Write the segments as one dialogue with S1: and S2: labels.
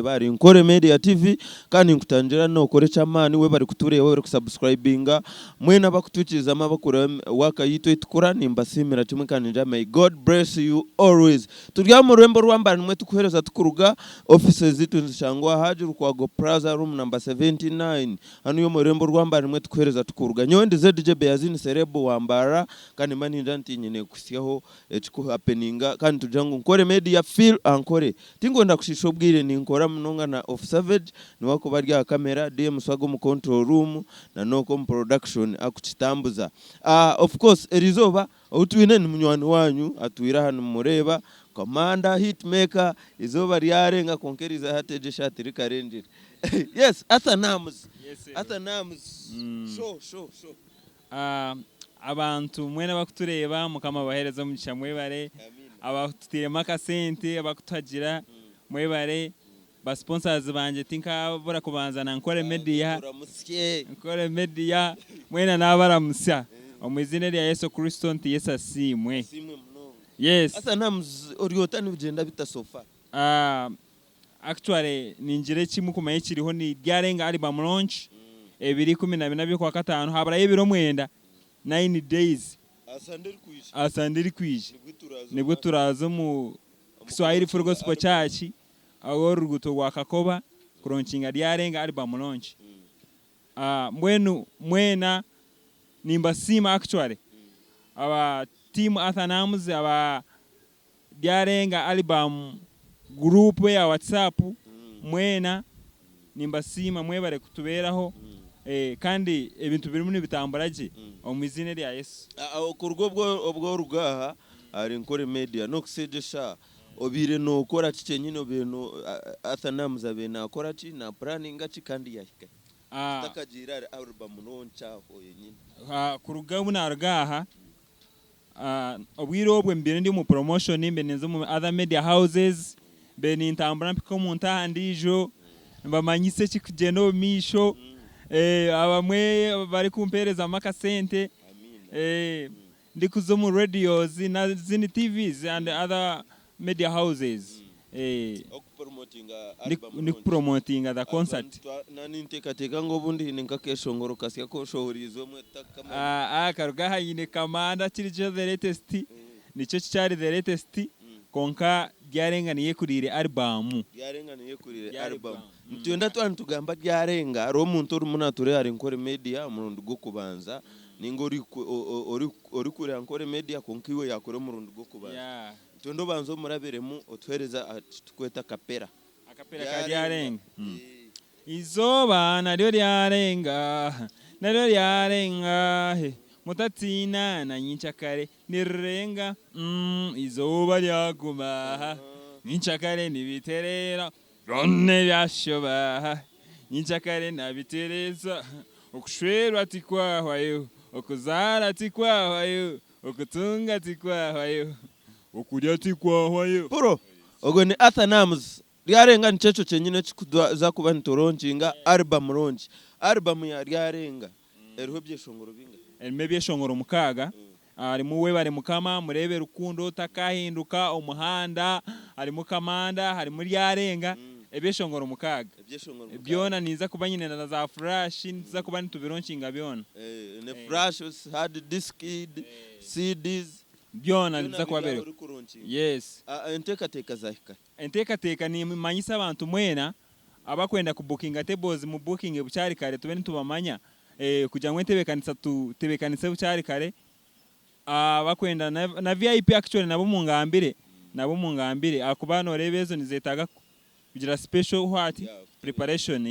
S1: bari NKORE MEDIA TV kandi nkutangira no koresha mani we bari kutureba we kusubscribinga mwena bakutwikiza amabakura waka yitwe itukura nimbasimira kimwe kandi nja may God bless you always. Turya mu Rwembo rwambara nimwe tukuhereza tukuruga offices zitu nzishangwa hajuru kwa Go Plaza room number 79 hano yo mu Rwembo rwambara nimwe tukuhereza tukuruga nyondi ZDJ Beazini Serebo wambara kandi mani ndanti nyine kusiyaho ekiku happeninga kandi tujangu NKORE Media feel Ankole tingonda kushisho bwire ni nkora munonga na of savage ni wako barya kamera DM swago mu control room na noko mu production akukitambuza of course erizoba utwine ni munywani wanyu atwira hano mureba commander hitmaker izoba ryarenga konkeriza hateje shati rikarendire yes ata Namz show
S2: abantu mwene bakutureba mukama bahereza mu cyamwe bare abakutirema kasente abakutagira mwebare ba sponsors banje tinka bora kubanza na NKORE NKORE Media mwena nabaramusya omwizine lya Yesu Kristo nti Yesu asimwe yes
S1: asa Namz oriotani ugenda bitasofa
S2: actually ninjire kimu kumaye kiriho ni Ryarenga album launch 2012 kwa gatanu habara y'ibiro mwenda 9 days asandiri kwisha nibwo turaza mu Kiswahili for Gospel Church aho ruguto rwa Kakoba kuronchinga Ryarenga album launch mwena nimbasima actually aba team Namz aba Ryarenga album group ya WhatsApp mwena nimbasima mwebare kutuberaho kandi ibintu biri muri bitambaraje omwizine lya Yesu
S1: kurwo obwo rugaha ari NKORE Media no kusejesha obire no kora cyenyine obintu Namz abena akora ki na planning gaci kandi yahika takagira album noncha ho yenyine
S2: kurugabu na rugaha obwiro obwe mbere ndi mu promotion imbe nenzo mu other media houses beni ntambara mpiko mu ntandijo mbamanyise kikugeno misho abamwe bari kumpereza amakasente ndi kuzo mu radios na zini TVs and other media houses ni promoting the concert
S1: nani ntekateka ngo bundi ninkakeshongoro kasya ko shohorizo mwe takama
S2: karugaha yine kamanda kiri the latest nico cyari the latest konka Ryarenga niye kurire album ntwenda tugamba Ryarenga ro muntu uri munature ari NKORE Media murundi go kubanza ningo ori kure NKORE Media konkiwe yakore murundi go kubanza ntwendo banzo muraberemu otwereza tukweta akapera ka Ryarenga izoba naryo Ryarenga mutatina na nyinchakare nirenga izoba lyaguma nyinchakare nibiterera ronne byashoba nyinchakare nabitereza okushwerwa atikwahwayo okuzara atikwahwayo okutunga atikwahwayo okurya atikwahwayo
S1: puro ogo ni Namz Ryarenga nchecho chenyine za kuba ntoronchinga album ya Ryarenga eriho byeshongoro binga
S2: maybe shongoro mukaga ari muwe bari mukama murebe rukundo takahinduka umuhanda ari mukamanda hari muri Ryarenga ebyeshongoro mukaga byona niza kuba nyine na za flash niza kuba nitubironchinga byona
S1: ne flash hard disk CDs
S2: byona niza kuba bere yes entekateka ni manyisa abantu mwena abakwenda ku booking tables mu booking bucyari kare tubene tubamanya kugira ngo tebekanisa bucyari kare bakwenda na VIP actually nabo mu ngambire akubano rebezo nizetaga kugira special preparation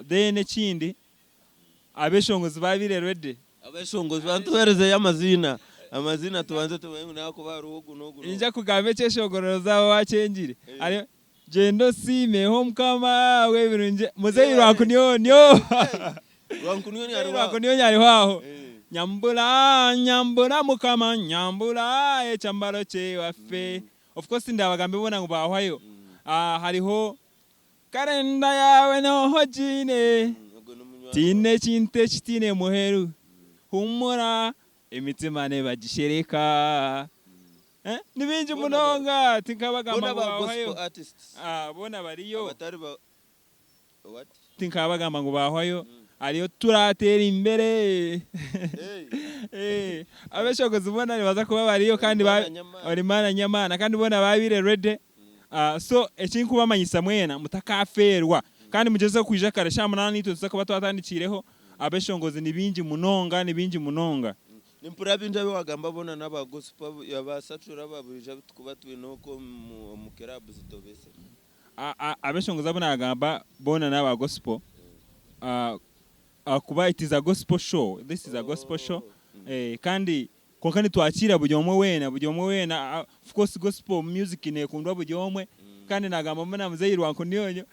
S2: then kindi abeshongozi babire ready
S1: abeshongozi bantuhereze amazina tubanze tubaye nako baruhugu nogu
S2: inja kugambe cyeshogororo zawo wacengire ari jendo sime home kama webirunje muzeyi rwakunyo Rwakunyo nyari waho nyambura mukama nyambura echambaro che wafe of course ndabagambe bona ngo bahwayo hariho karenda yawe no hojine tine chinte chitine muheru humura imitima ne bagishereka ni bingi munonga tinkabagamba ngo bahwayo
S1: gospel artists
S2: bona bariyo
S1: abatari ba what
S2: tinkabagamba ngo bahwayo ariyo turatera imbere abeshogozi ubona baza kuba bariyo kandi bari mana nyamana kandi bona babire ready so ekinkubamanyisa mwena mutakaferwa kandi mugeze kwija kare shamunani tuza kuba twatandikireho abeshongozi ni bingi munonga
S1: nimpura binja wagamba bona n'aba gospel yabasatura baburija tukuba twinoko mu club zitobese
S2: abeshongozi abona agamba bona n'aba gospel kuba it is a gospel show. This is a gospel show. Kandi kokani twakira bujyomwe wena of course gospel music ne kundwa bujyomwe kandi nagamba mbona muzeyirwa nkonyonyo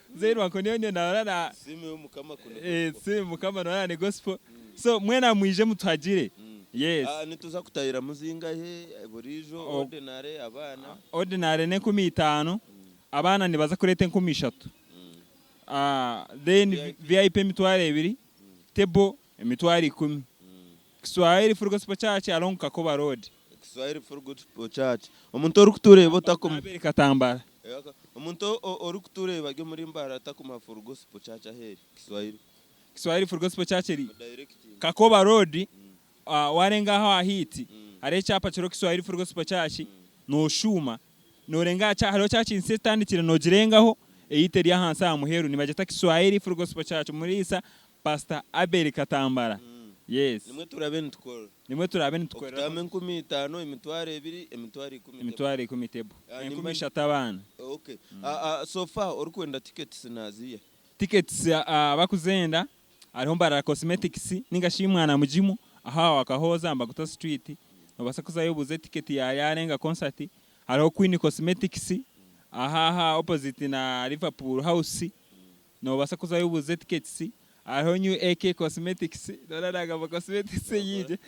S2: na
S1: sime umukama kuno
S2: sime mukama na ne gospel so mwena mwije mutwagire yes
S1: nituza kutayira muzinga he burijo ordinary ne 15 abana nibaza kurete 13 then VIP mitware 2 tebo emitwari 10 Kiswahili for gospel church along Kakoba road Kiswahili for gospel church omuntu orukutureba takum
S2: Katambara
S1: omuntu orukutureba gyo muri mbara takuma for gospel church ahe
S2: Kiswahili for gospel church eri Kakoba road warenga aho ahiti are cyapa cyo Kiswahili for gospel church no shuma no renga cha haro church insistandikire no girengaho eyiteri ahansa amuheru nibajeta Kiswahili for gospel church muri isa Pastor Abel Katambara. Yes.
S1: Nimwe turabene tukora. Tame 15 emitware 2 emitware 10.
S2: Emitware 10 tebo. 17.
S1: Okay. So far urukwenda tickets naziye.
S2: Tickets bakuzenda ariho mbara cosmetics ningashimwana mujimu aha wakahoza mbaguta street. Nobasa kuzayobuze ticket ya Ryarenga concert. Ariho Queen Cosmetics aha opposite na Liverpool House. Nobasa kuzayobuze tickets. Ariho New AK Cosmetics doraraga ba cosmetics yije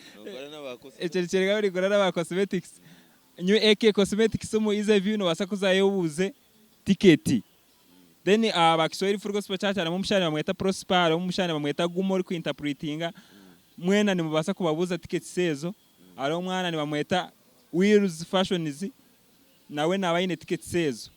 S2: ecericere gabiri gorara ba cosmetics New AK Cosmetics mu ize view no basakuza yobuze ticket then aba Kiswahili for gospel church ara mu mushani bamweta Prosper mu mushani bamweta Gumori ku interpretinga mwena ni mubasa kubabuza ticket sezo ariho mwana ni bamweta Wheels Fashions nawe nabayine ticket sezo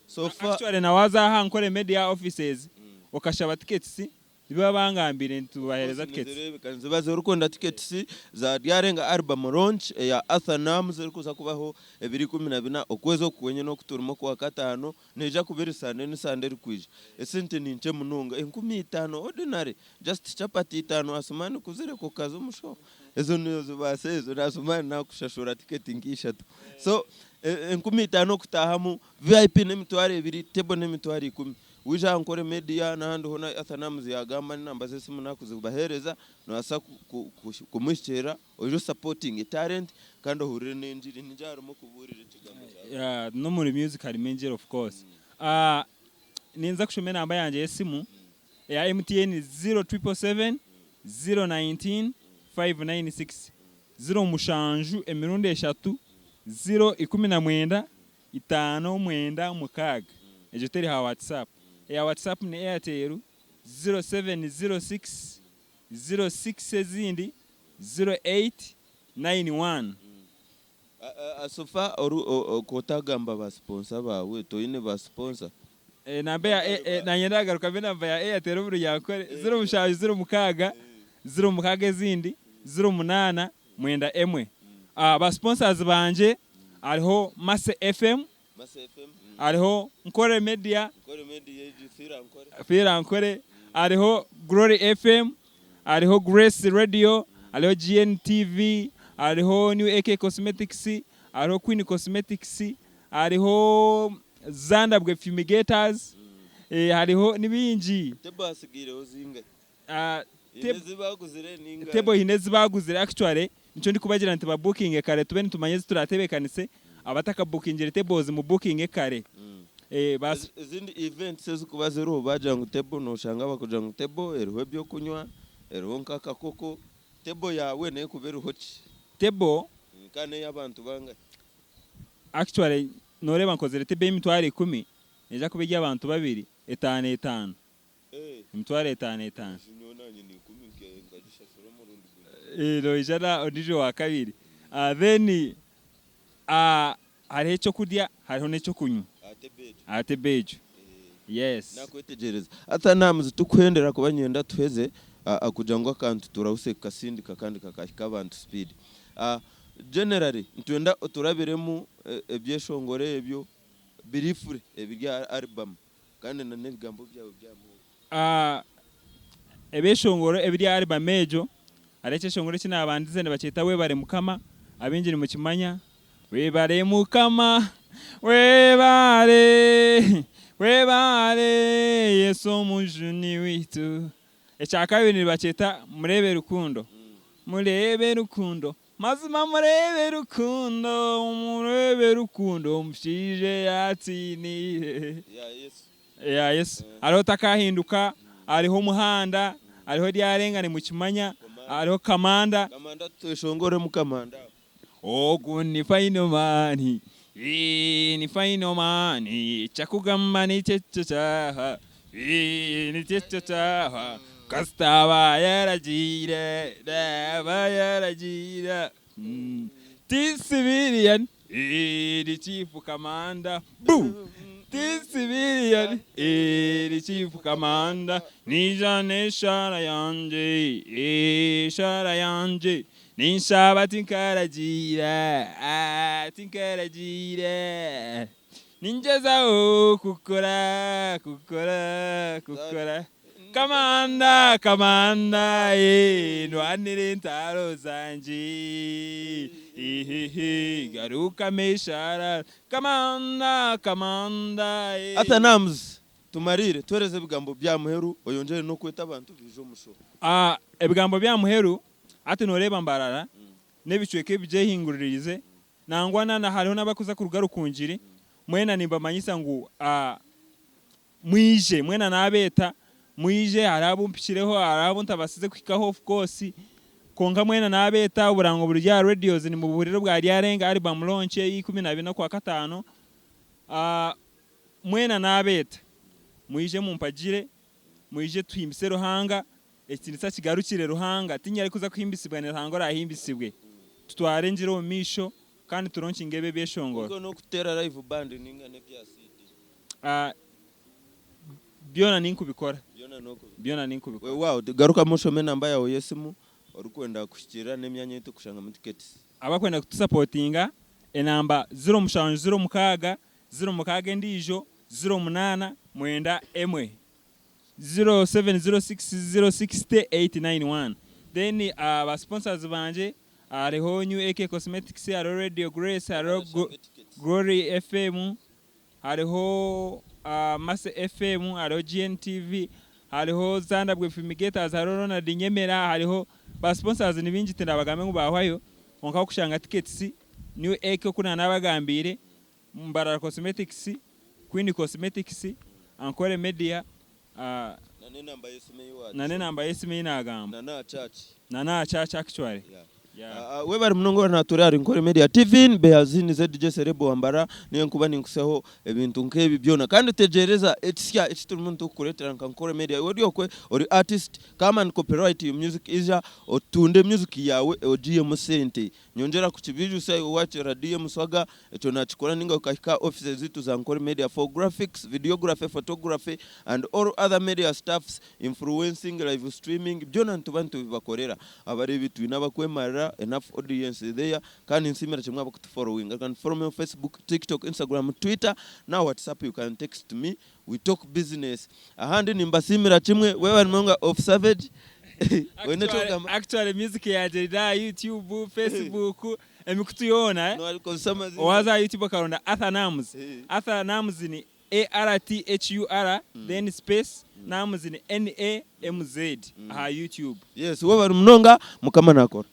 S1: so far
S2: actually nawaza aha Ankole Media offices okashaba tickets biba bangambire ntubahereza tickets
S1: kanzibaze urukonda tickets za Ryarenga album launch ya Arthur Namz kuza kubaho 2014 okwezo kwenye no kuturimo kwa katano neja kubirisane ni sande rikwije esente ninche mununga 15 ordinary just chapati 5 asumani kuzire ko kazo musho ezo nizo basezo nasumani na kushashura ticket ngishatu so 15 kutahamu VIP nemitware 2 tebo nemitware 10 wija Ankole Media nahandi hona Namz yagamba namba simu nakuzibahereza no asa kumwishera ojo supporting talent kandi ohurire n'injiri njaro mo kuburire
S2: kigambo no muri musical manager of course ninza kushome namba yanje yesimu ya MTN 0777 019 596 0 mushanju emirundi 3 019 596 ejo teri ha WhatsApp ya WhatsApp ni Airtel 0706 06 ezindi 0891
S1: asofa kotagamba ba sponsor bawe toyine ba sponsor
S2: namba ya nanyenda garuka be namba ya Airtel buri yakore 0 mushaje 0 mukaga 0 mukaga ezindi 08 mwenda emwe ba sponsors banje ariho Mase FM ariho NKORE Media Fira Ankole ariho Glory FM ariho Grace Radio ariho GNTV ariho New AK Cosmetics ariho Queen Cosmetics ariho Zandabwe Fumigators hariho nibinji
S1: tebo asigire ozinga
S2: tebo hinezi baguzire actually nico ndi kubagira nti ba booking kare tubeni tumanye turatebekanise abataka booking tables mu booking kare bas
S1: izindi events zikubazeru baja ngo table no shanga bakuja ngo table eriho byo kunywa eriho nkaka koko table yawe ne kubera hoki
S2: table
S1: kane y'abantu banga
S2: actually noreba nkozere table imitware 10 neja kubijya abantu babiri 5 imitware 5 lo ijana odijo wa kabiri then hariho icyo kurya hariho n'icyo kunywa ate bejo yes
S1: nakwetegereza ata Namz tukwendera kuba nyenda tuheze kugira ngo akantu turawuseka kasindika kandi kakahika abantu speed generally ntwenda turabiremu ebyeshongore ebyo birifure ebirya album kandi na nebigambo byawe byamu
S2: ebeshongoro ebirya album mejo areke shongoro kina abandize ne bacita we bare mukama abinjiri mu kimanya we bare mukama we bare yeso mujuni witu echaka bintu bacita murebe rukundo mazima murebe rukundo mshije yatini ya yes ariho takahinduka ariho muhanda ariho ryarengane mu kimanya ariho kamanda
S1: tushongore mu kamanda
S2: ogu ni final mani ni final mani chakugamba ni chechaha ni chechaha kastaba yarajira daba yarajira T-civilian the chief commander boom T-civilian the chief commander nijane shara yanje ninshaba tinkarajira ninjezao kukora kamanda nwanire ntaro zanje garuka meshara kamanda
S1: ata Namz tumarire twereze bigambo bya muheru oyongere no kweta abantu bijo musho
S2: ebigambo bya muheru ati noreba mbarara nebicweke bijehinguririze nangwana na hariho nabakuza kuruga rukunjiri mwena nimba manyisa ngo mwije mwena nabeta mwije harabo mpishireho harabo ntabasize kwikaho of course konga mwena nabeta uburango burya radios ni mu buhuriro bwa Ryarenga album launch y12 kwa katano mwena nabeta mwije mumpagire mwije twimbise ruhanga ekinisa kigarukire ruhanga tinyari kuza kwimbisibwa ruhango rahimbisibwe tutware njiro misho kandi turonke ingebe beshongoro
S1: no kutera live band ningane bya CD
S2: byona ninkubikora
S1: wow garuka mushome namba yawe yesimu urukwenda kushikira nemyanya yito kushanga mu tickets
S2: abakwenda kutusupportinga enamba 0 mukaga ndijo 08 mwenda emwe 0706060891 then aba sponsors banje ariho New AK Cosmetics ariho Radio Grace ariho Glory FM ariho Mase FM ariho GNTV hariho Zandabwe Fumigators hariho Ronald Nyemera hariho ba sponsors ni bingi tenda bagambe ngo bahwayo onka kushanga tickets New AK kuna nabagambire Mbarara Cosmetics Queen Cosmetics Ankole Media nane namba yesime inagamba na church actually
S1: we bari munongo na turari Ankole Media TV Beazini ZDJ Serebo Ambara niyo nkuba ninkuseho ebintu nkebi byona kandi tegereza etsia ekiturmuntu kuretera Ankole Media wodi okwe ori artist kama and copyright your music isha otunde music yawe ogiye mu sente nyongera ku kibiju say watch radio muswaga eto nachikora ninga ukahika offices zitu za Ankole Media for graphics videography photography and all other media staffs influencing live streaming byona ntubantu bibakorera abari bitu inabakwemara enough audience there kandi nsimira chimwe abakutufollowing you can follow me on Facebook, TikTok, Instagram, Twitter, now WhatsApp you can text me we talk business ahandi nimbasimira chimwe wewe nimonga of savage
S2: actually music ya Jeda YouTube Facebook emikutuyona
S1: no consumers
S2: waza YouTube karonda Arthur Namz ni ARTHUR then space Namz ni NAMZ YouTube
S1: yes wewe mnonga mukama nakora